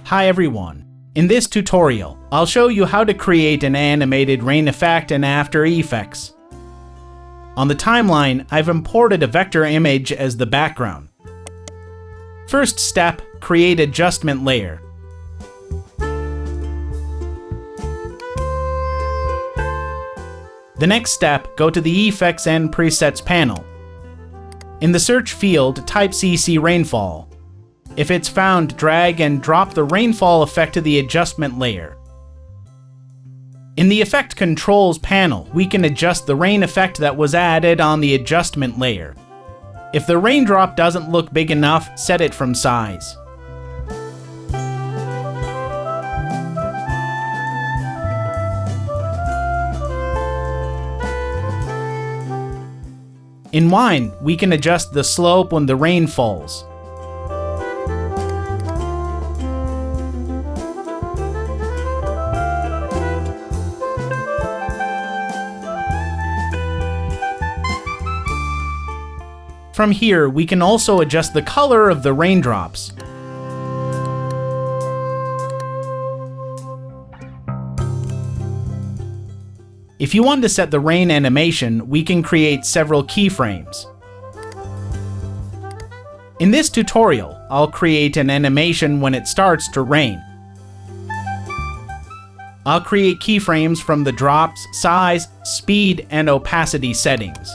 Hi everyone. In this tutorial, I'll show you how to create an animated rain effect in After Effects. On the timeline, I've imported a vector image as the background. First step, create adjustment layer. The next step, go to the Effects and Presets panel. In the search field, type CC Rainfall. If it's found, drag and drop the rainfall effect to the adjustment layer. In the Effect Controls panel, we can adjust the rain effect that was added on the adjustment layer. If the raindrop doesn't look big enough, set it from size. In Wine, we can adjust the slope when the rain falls. From here, we can also adjust the color of the raindrops. If you want to set the rain animation, we can create several keyframes. In this tutorial, I'll create an animation when it starts to rain. I'll create keyframes from the drops, size, speed, and opacity settings.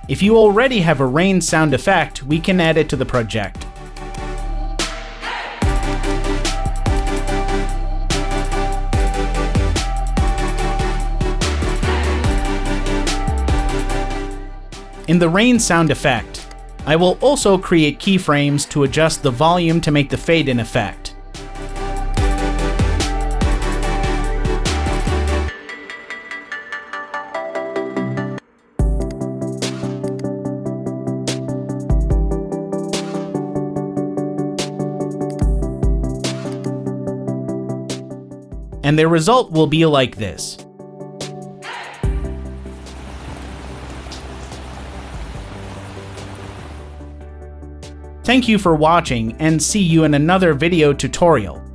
If you already have a rain sound effect, we can add it to the project. In the rain sound effect, I will also create keyframes to adjust the volume to make the fade-in effect. And the result will be like this. Thank you for watching, and see you in another video tutorial.